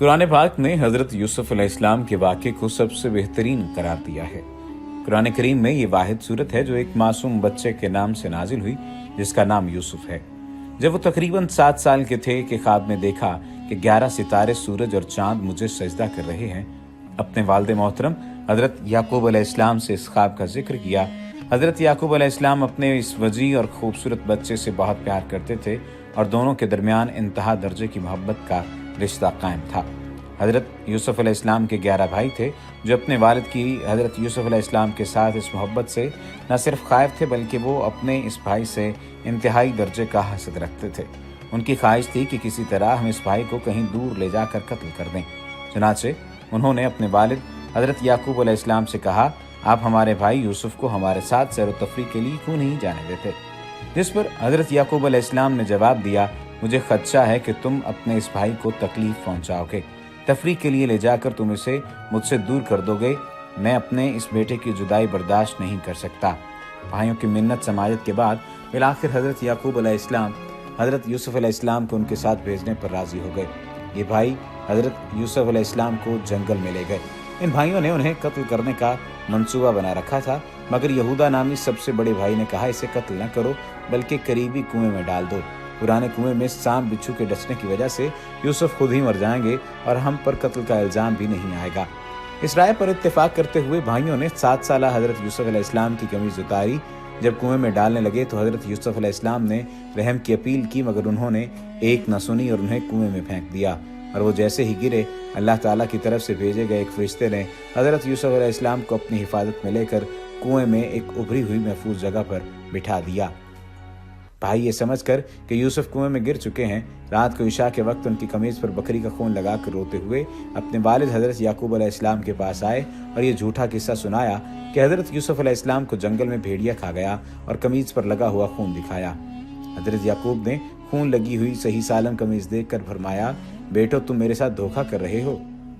قرآن پاک نے حضرت یوسف علیہ السلام کے واقعے کو سب سے بہترین قرار دیا ہے۔ قرآن کریم میں یہ واحد صورت ہے جو ایک معصوم بچے کے نام سے نازل ہوئی جس کا نام یوسف ہے۔ جب وہ تقریباً 7 سال کے تھے کہ خواب میں دیکھا کہ 11 ستارے، سورج اور چاند مجھے سجدہ کر رہے ہیں۔ اپنے والد محترم حضرت یعقوب علیہ السلام سے اس خواب کا ذکر کیا۔ حضرت یعقوب علیہ السلام اپنے اس وجیح اور خوبصورت بچے سے بہت پیار کرتے تھے اور دونوں کے درمیان انتہا درجے کی محبت کا رشتہ قائم تھا۔ حضرت یوسف علیہ السلام کے 11 بھائی تھے جو اپنے والد کی حضرت یوسف علیہ السلام کے ساتھ اس محبت سے نہ صرف قائب تھے بلکہ وہ اپنے اس بھائی سے انتہائی درجے کا حسد رکھتے تھے۔ ان کی خواہش تھی کہ کسی طرح ہم اس بھائی کو کہیں دور لے جا کر قتل کر دیں۔ چنانچہ انہوں نے اپنے والد حضرت یعقوب علیہ السلام سے کہا، آپ ہمارے بھائی یوسف کو ہمارے ساتھ سیر و تفریح کے لیے کیوں نہیں جانے دیتے؟ جس پر حضرت یعقوب علیہ السلام نے جواب دیا، مجھے خدشہ ہے کہ تم اپنے اس بھائی کو تکلیف پہنچاؤ گے، تفریح کے لیے لے جا کر تم اسے مجھ سے دور کر دو گے۔ میں اپنے اس بیٹے کی جدائی برداشت نہیں کر سکتا۔ بھائیوں کی منت سماجت کے بعد بالآخر حضرت یعقوب علیہ السلام حضرت یوسف علیہ السلام کو ان کے ساتھ بھیجنے پر راضی ہو گئے۔ یہ بھائی حضرت یوسف علیہ السلام کو جنگل میں لے گئے۔ ان بھائیوں نے انہیں قتل کرنے کا منصوبہ بنا رکھا تھا، مگر یہودا نامی سب سے بڑے بھائی نے کہا، اسے قتل نہ کرو بلکہ قریبی کنویں میں ڈال دو۔ پرانے کنویں میں سانپ بچھو کے ڈسنے کی وجہ سے یوسف خود ہی مر جائیں گے اور ہم پر قتل کا الزام بھی نہیں آئے گا۔ اس رائے پر اتفاق کرتے ہوئے بھائیوں نے 7 سالہ حضرت یوسف علیہ السلام کی قمیض اتاری۔ جب کنویں میں ڈالنے لگے تو حضرت یوسف علیہ السلام نے رحم کی اپیل کی، مگر انہوں نے ایک نہ سنی اور انہیں کنویں میں پھینک دیا، اور وہ جیسے ہی گرے اللہ تعالیٰ کی طرف سے بھیجے گئے ایک فرشتے نے حضرت یوسف علیہ السلام کو اپنی حفاظت میں لے کر کنویں میں ایک ابھری ہوئی محفوظ جگہ پر بٹھا دیا۔ بھائی یہ سمجھ کر کہ یوسف کنویں میں گر چکے ہیں، رات کو عشاء کے وقت ان کی قمیض پر بکری کا خون لگا کر روتے ہوئے اپنے والد حضرت یعقوب علیہ السلام کے پاس آئے اور یہ جھوٹا قصہ سنایا کہ حضرت یوسف علیہ السلام کو جنگل میں بھیڑیا کھا گیا اور قمیض پر لگا ہوا خون دکھایا۔ حضرت یعقوب نے خون لگی ہوئی صحیح سالم قمیض دیکھ کر فرمایا، بیٹو تم میرے ساتھ دھوکہ کر رہے ہو۔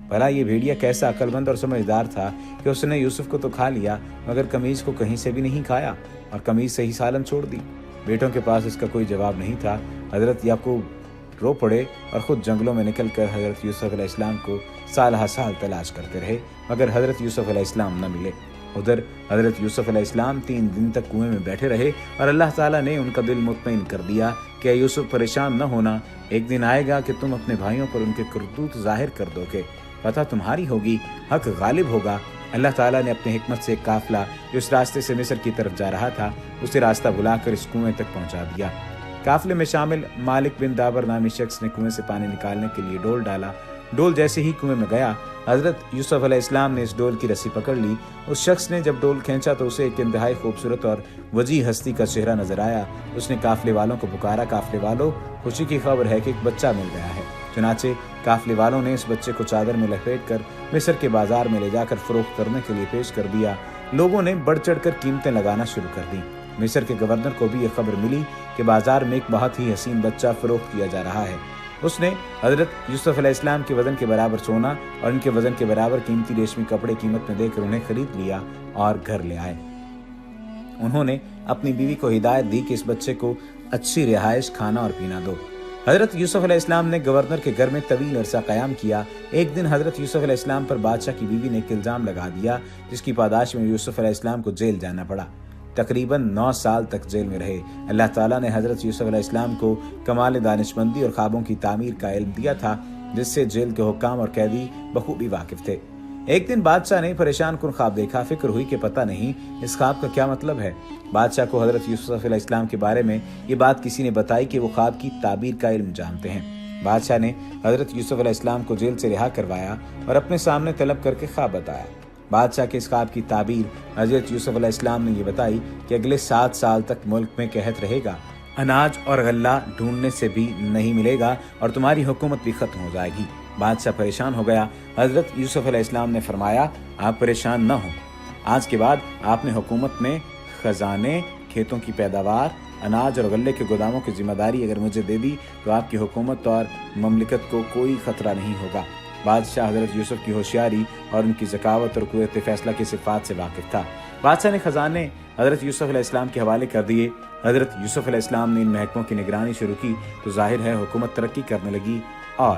بھلا یہ بھیڑیا کیسا عقل مند اور سمجھدار تھا کہ اس نے یوسف کو تو کھا لیا مگر قمیض کو کہیں سے بھی نہیں کھایا اور قمیض صحیح سالم چھوڑ دی۔ بیٹوں کے پاس اس کا کوئی جواب نہیں تھا۔ حضرت یعقوب رو پڑے اور خود جنگلوں میں نکل کر حضرت یوسف علیہ السلام کو سال ہر سال تلاش کرتے رہے مگر حضرت یوسف علیہ السلام نہ ملے۔ ادھر حضرت یوسف علیہ السلام 3 دن تک کنویں میں بیٹھے رہے اور اللہ تعالیٰ نے ان کا دل مطمئن کر دیا کہ اے یوسف پریشان نہ ہونا، ایک دن آئے گا کہ تم اپنے بھائیوں پر ان کے کرتوت ظاہر کر دو گے، فتح تمہاری ہوگی، حق غالب ہوگا۔ اللہ تعالیٰ نے اپنی حکمت سے ایک قافلہ جو اس راستے سے مصر کی طرف جا رہا تھا اسے راستہ بلا کر اس کنویں تک پہنچا دیا۔ قافلے میں شامل مالک بن دابر نامی شخص نے کنویں سے پانی نکالنے کے لیے ڈول ڈالا۔ ڈول جیسے ہی کنویں میں گیا حضرت یوسف علیہ السلام نے اس ڈول کی رسی پکڑ لی۔ اس شخص نے جب ڈول کھینچا تو اسے ایک انتہائی خوبصورت اور وجیح ہستی کا چہرہ نظر آیا۔ اس نے قافلے والوں کو پکارا، قافلے والوں خوشی کی خبر ہے کہ ایک بچہ مل گیا ہے۔ چنانچہ قافلے والوں نے اس بچے کو چادر میں لپیٹ کر مصر کے بازار میں لے جا کر فروخت کرنے کے لیے پیش کر دیا۔ لوگوں نے بڑھ چڑھ کر قیمتیں لگانا شروع کر دیں۔ مصر کے گورنر کو بھی یہ خبر ملی کہ بازار میں ایک بہت ہی حسین بچہ فروخت کیا جا رہا ہے۔ اس نے حضرت یوسف علیہ السلام کے وزن کے برابر سونا اور ان کے وزن کے برابر قیمتی ریشمی کپڑے قیمت میں دے کر انہیں خرید لیا اور گھر لے آئے۔ انہوں نے اپنی بیوی کو ہدایت دی کہ اس بچے کو اچھی رہائش، کھانا اور پینا دو۔ حضرت یوسف علیہ السلام نے گورنر کے گھر میں طویل عرصہ قیام کیا۔ ایک دن حضرت یوسف علیہ السلام پر بادشاہ کی بیوی نے ایک الزام لگا دیا جس کی پاداش میں یوسف علیہ السلام کو جیل جانا پڑا۔ تقریباً 9 سال تک جیل میں رہے۔ اللہ تعالیٰ نے حضرت یوسف علیہ السلام کو کمال دانشمندی اور خوابوں کی تعمیر کا علم دیا تھا جس سے جیل کے حکام اور قیدی بخوبی واقف تھے۔ ایک دن بادشاہ نے پریشان کن خواب دیکھا۔ فکر ہوئی کہ پتہ نہیں اس خواب کا کیا مطلب ہے۔ بادشاہ کو حضرت یوسف علیہ السلام کے بارے میں یہ بات کسی نے بتائی کہ وہ خواب کی تعبیر کا علم جانتے ہیں۔ بادشاہ نے حضرت یوسف علیہ السلام کو جیل سے رہا کروایا اور اپنے سامنے طلب کر کے خواب بتایا۔ بادشاہ کے اس خواب کی تعبیر حضرت یوسف علیہ السلام نے یہ بتائی کہ اگلے 7 سال تک ملک میں قحط رہے گا، اناج اور غلہ ڈھونڈنے سے بھی نہیں ملے گا اور تمہاری حکومت بھی ختم ہو جائے گی۔ بادشاہ پریشان ہو گیا۔ حضرت یوسف علیہ السلام نے فرمایا، آپ پریشان نہ ہوں، آج کے بعد آپ نے حکومت میں خزانے، کھیتوں کی پیداوار، اناج اور غلے کے گوداموں کی ذمہ داری اگر مجھے دے دی تو آپ کی حکومت اور مملکت کو کوئی خطرہ نہیں ہوگا۔ بادشاہ حضرت یوسف کی ہوشیاری اور ان کی ذکاوت اور قوت فیصلہ کی صفات سے واقف تھا۔ بادشاہ نے خزانے حضرت یوسف علیہ السلام کے حوالے کر دیے۔ حضرت یوسف علیہ السلام نے ان محکموں کی نگرانی شروع کی تو ظاہر ہے حکومت ترقی کرنے لگی اور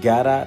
11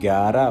11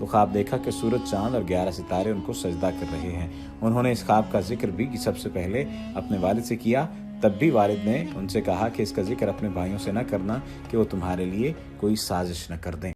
تو خواب دیکھا کہ سورج، چاند اور 11 ستارے ان کو سجدہ کر رہے ہیں۔ انہوں نے اس خواب کا ذکر بھی سب سے پہلے اپنے والد سے کیا، تب بھی والد نے ان سے کہا کہ اس کا ذکر اپنے بھائیوں سے نہ کرنا کہ وہ تمہارے لیے کوئی سازش نہ کر دیں۔